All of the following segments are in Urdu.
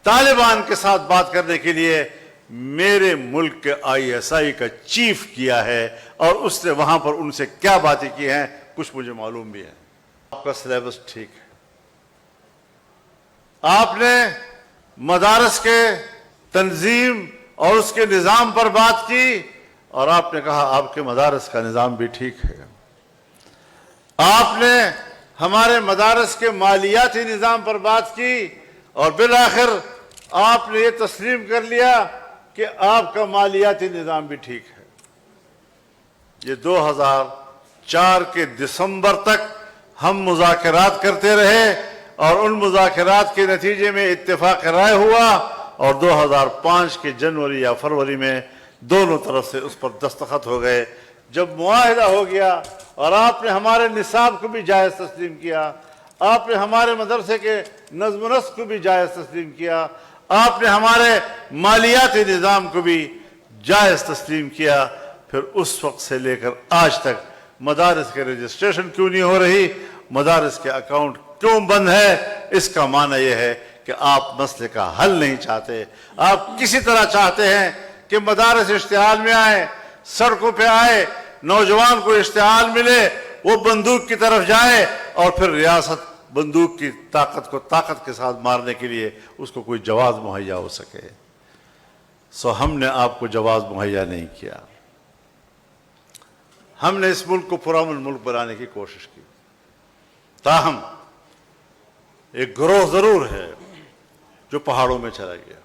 طالبان کے ساتھ بات کرنے کے لیے میرے ملک کے ISI کا چیف کیا ہے، اور اس نے وہاں پر ان سے کیا باتیں کی ہیں کچھ مجھے معلوم بھی ہے۔ آپ کا سلیبس ٹھیک ہے، آپ نے مدارس کے تنظیم اور اس کے نظام پر بات کی، اور آپ نے کہا آپ کے مدارس کا نظام بھی ٹھیک ہے۔ آپ نے ہمارے مدارس کے مالیاتی نظام پر بات کی، اور بالآخر آپ نے یہ تسلیم کر لیا کہ آپ کا مالیاتی نظام بھی ٹھیک ہے۔ یہ 2004 کے دسمبر تک ہم مذاکرات کرتے رہے، اور ان مذاکرات کے نتیجے میں اتفاق رائے ہوا، اور 2005 کے جنوری یا فروری میں دونوں طرف سے اس پر دستخط ہو گئے۔ جب معاہدہ ہو گیا اور آپ نے ہمارے نصاب کو بھی جائز تسلیم کیا، آپ نے ہمارے مدرسے کے نظم و نسق کو بھی جائز تسلیم کیا، آپ نے ہمارے مالیاتی نظام کو بھی جائز تسلیم کیا، پھر اس وقت سے لے کر آج تک مدارس کے رجسٹریشن کیوں نہیں ہو رہی، مدارس کے اکاؤنٹ کیوں بند ہے؟ اس کا معنی یہ ہے کہ آپ مسئلے کا حل نہیں چاہتے۔ آپ کسی طرح چاہتے ہیں کہ مدارس اشتعال میں آئے، سڑکوں پہ آئے، نوجوان کو اشتعال ملے، وہ بندوق کی طرف جائے، اور پھر ریاست بندوق کی طاقت کو طاقت کے ساتھ مارنے کے لیے اس کو کوئی جواز مہیا ہو سکے۔ سو ہم نے آپ کو جواز مہیا نہیں کیا۔ ہم نے اس ملک کو پرامن ملک بنانے کی کوشش کی، تاہم ایک گروہ ضرور ہے جو پہاڑوں میں چلا گیا،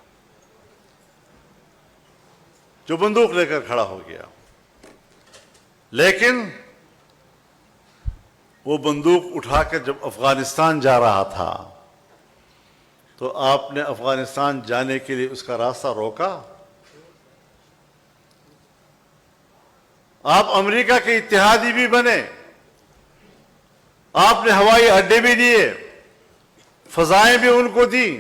جو بندوق لے کر کھڑا ہو گیا، لیکن وہ بندوق اٹھا کر جب افغانستان جا رہا تھا تو آپ نے افغانستان جانے کے لیے اس کا راستہ روکا؟ آپ امریکہ کے اتحادی بھی بنے، آپ نے ہوائی اڈے بھی دیے، فضائیں بھی ان کو دیں،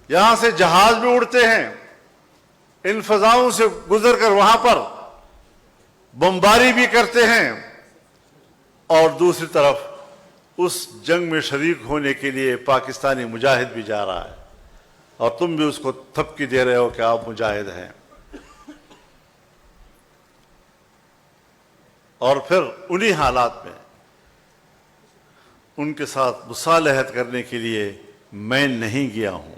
یہاں سے جہاز بھی اڑتے ہیں، ان فضاؤں سے گزر کر وہاں پر بمباری بھی کرتے ہیں، اور دوسری طرف اس جنگ میں شریک ہونے کے لیے پاکستانی مجاہد بھی جا رہا ہے، اور تم بھی اس کو تھپکی دے رہے ہو کہ آپ مجاہد ہیں۔ اور پھر انہی حالات میں ان کے ساتھ مصالحت کرنے کے لیے میں نہیں گیا ہوں،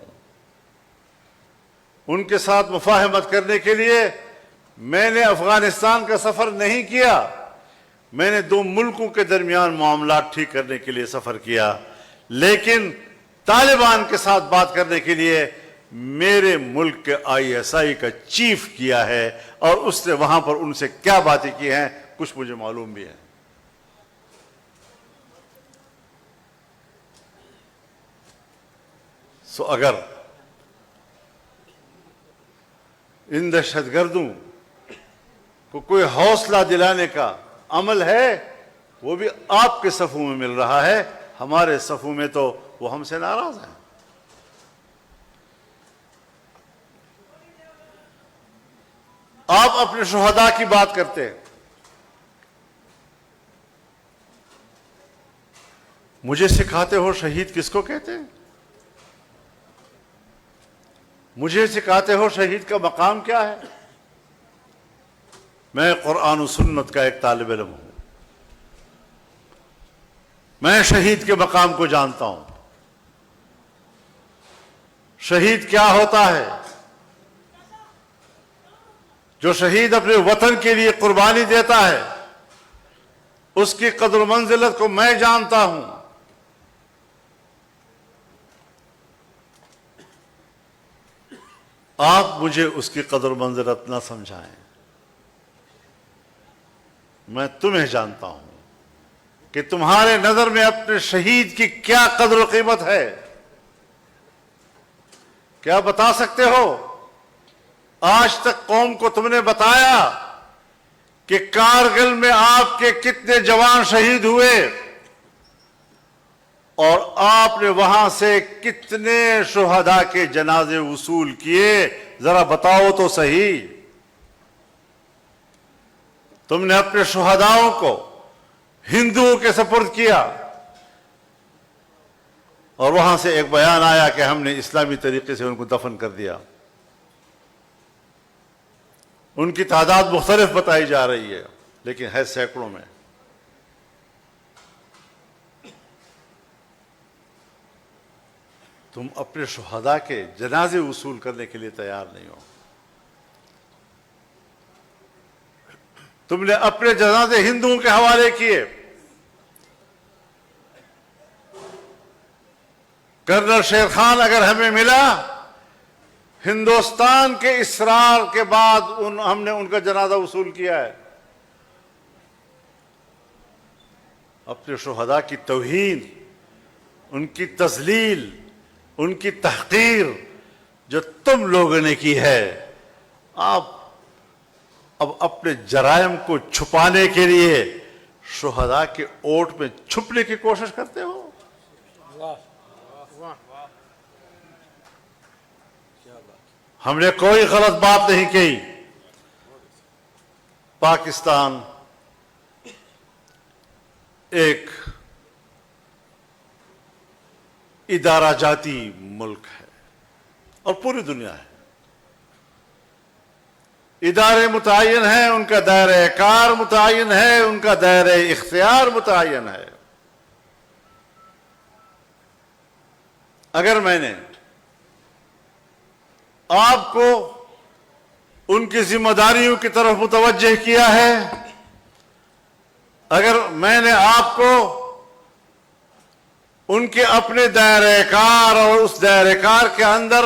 ان کے ساتھ مفاہمت کرنے کے لیے میں نے افغانستان کا سفر نہیں کیا، میں نے دو ملکوں کے درمیان معاملات ٹھیک کرنے کے لیے سفر کیا، لیکن طالبان کے ساتھ بات کرنے کے لیے میرے ملک کے ISI کا چیف کیا ہے، اور اس نے وہاں پر ان سے کیا باتیں کی ہیں کچھ مجھے معلوم بھی ہے۔ سو اگر ان دہشت گردوں کو کوئی حوصلہ دلانے کا عمل ہے، وہ بھی آپ کے صفوں میں مل رہا ہے، ہمارے صفوں میں تو وہ ہم سے ناراض ہیں۔ آپ اپنے شہداء کی بات کرتے ہیں، مجھے سکھاتے ہو شہید کس کو کہتے ہیں؟ مجھے سکھاتے ہو شہید کا مقام کیا ہے؟ میں قرآن و سنت کا ایک طالب علم ہوں، میں شہید کے مقام کو جانتا ہوں۔ شہید کیا ہوتا ہے؟ جو شہید اپنے وطن کے لیے قربانی دیتا ہے، اس کی قدر و منزلت کو میں جانتا ہوں۔ آپ مجھے اس کی قدر و منزلت نہ سمجھائیں، میں تمہیں جانتا ہوں کہ تمہارے نظر میں اپنے شہید کی کیا قدر و قیمت ہے۔ کیا بتا سکتے ہو آج تک قوم کو تم نے بتایا کہ کارگل میں آپ کے کتنے جوان شہید ہوئے، اور آپ نے وہاں سے کتنے شہداء کے جنازے وصول کیے؟ ذرا بتاؤ تو صحیح۔ تم نے اپنے شہداؤں کو ہندوؤں کے سپرد کیا، اور وہاں سے ایک بیان آیا کہ ہم نے اسلامی طریقے سے ان کو دفن کر دیا. ان کی تعداد مختلف بتائی جا رہی ہے لیکن ہے سینکڑوں میں. تم اپنے شہداء کے جنازے وصول کرنے کے لیے تیار نہیں ہو. تم نے اپنے جنازے ہندوؤں کے حوالے کیے. کرنل شیر خان اگر ہمیں ملا، ہندوستان کے اصرار کے بعد ہم نے ان کا جنازہ وصول کیا ہے. اپنے شہداء کی توہین، ان کی تذلیل، ان کی تحقیر جو تم لوگوں نے کی ہے، آپ اب اپنے جرائم کو چھپانے کے لیے شہداء کے اوٹ میں چھپنے کی کوشش کرتے ہو. ہم نے کوئی غلط بات نہیں کی. پاکستان ایک ادارہ جاتی ملک ہے اور پوری دنیا ہے. ادارے متعین ہیں، ان کا دائرہ کار متعین ہے، ان کا دائرہ اختیار متعین ہے. اگر میں نے آپ کو ان کی ذمہ داریوں کی طرف متوجہ کیا ہے، اگر میں نے آپ کو ان کے اپنے دائرہ کار اور اس دائرہ کار کے اندر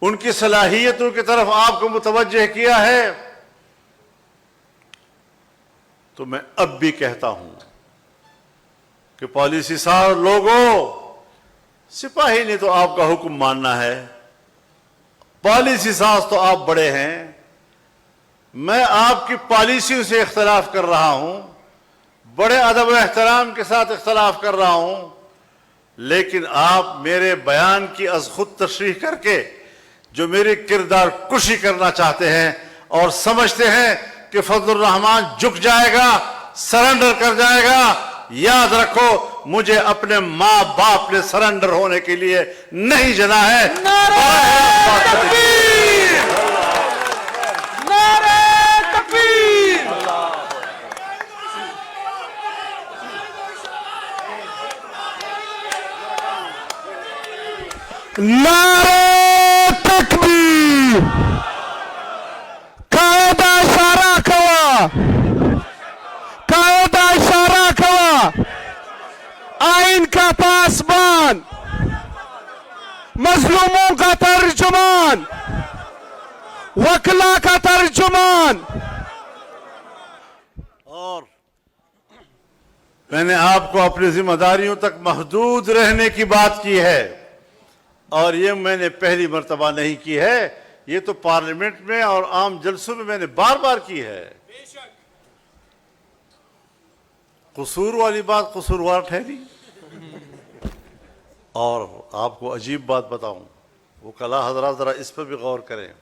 ان کی صلاحیتوں کی طرف آپ کو متوجہ کیا ہے، تو میں اب بھی کہتا ہوں کہ پالیسی ساز لوگوں، سپاہی نے تو آپ کا حکم ماننا ہے، پالیسی ساز تو آپ بڑے ہیں. میں آپ کی پالیسیوں سے اختلاف کر رہا ہوں، بڑے ادب و احترام کے ساتھ اختلاف کر رہا ہوں، لیکن آپ میرے بیان کی از خود تشریح کر کے جو میری کردار کشی کرنا چاہتے ہیں اور سمجھتے ہیں کہ فضل الرحمان جھک جائے گا، سرنڈر کر جائے گا، یاد رکھو مجھے اپنے ماں باپ نے سرنڈر ہونے کے لیے نہیں جنا ہے. نعرہ تکبیر! نعرہ تکبیر! نعرہ تکبیر! قاعدہ اشارہ کوا، قاعدہ اشارہ کوا، آئین کا پاسبان، مظلوموں کا ترجمان، وکلا کا ترجمان. اور میں نے آپ کو اپنی ذمہ داریوں تک محدود رہنے کی بات کی ہے، اور یہ میں نے پہلی مرتبہ نہیں کی ہے، یہ تو پارلیمنٹ میں اور عام جلسوں میں میں نے بار بار کی ہے. قصور والی بات قصوروار ٹھہری. اور آپ کو عجیب بات بتاؤں، وکلاء حضرات ذرا اس پر بھی غور کریں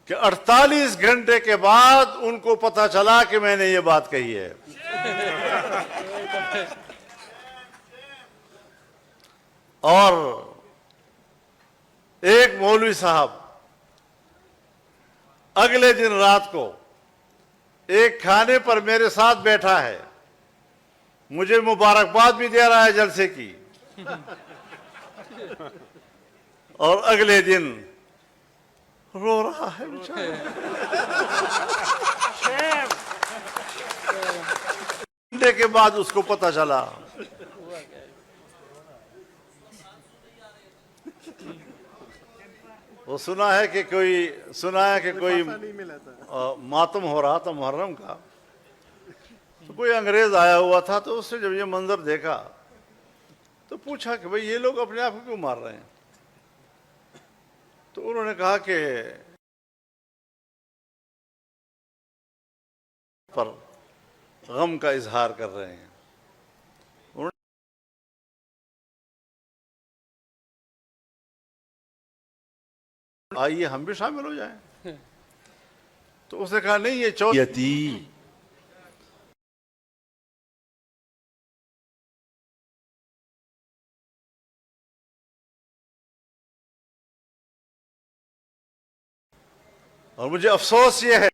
کہ 48 گھنٹے کے بعد ان کو پتہ چلا کہ میں نے یہ بات کہی ہے. اور ایک مولوی صاحب اگلے دن رات کو ایک کھانے پر میرے ساتھ بیٹھا ہے، مجھے مبارکباد بھی دے رہا ہے جلسے کی، اور اگلے دن رو رہا ہے بیچارہ. گھنٹے کے بعد اس کو پتہ چلا. وہ سنا ہے کہ کوئی ماتم ہو رہا تھا محرم کا، تو کوئی انگریز آیا ہوا تھا، تو اس نے جب یہ منظر دیکھا تو پوچھا کہ بھئی یہ لوگ اپنے آپ کو کیوں مار رہے ہیں؟ تو انہوں نے کہا کہ پر غم کا اظہار کر رہے ہیں. آئیے ہم بھی شامل ہو جائیں. تو اس نے کہا نہیں، یہ چوتھی اور مجھے افسوس یہ ہے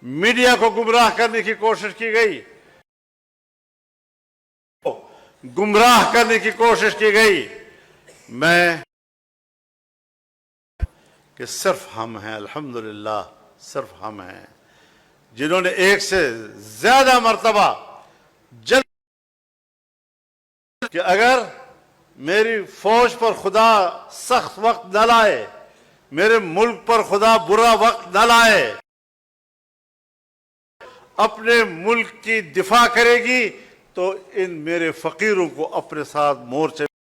میڈیا کو گمراہ کرنے کی کوشش کی گئی، گمراہ کرنے کی کوشش کی گئی۔ میں کہ صرف ہم ہیں، الحمدللہ صرف ہم ہیں جنہوں نے ایک سے زیادہ مرتبہ جنگ کہ اگر میری فوج پر خدا سخت وقت نہ لائے، میرے ملک پر خدا برا وقت نہ لائے، اپنے ملک کی دفاع کرے گی تو ان میرے فقیروں کو اپنے ساتھ مورچے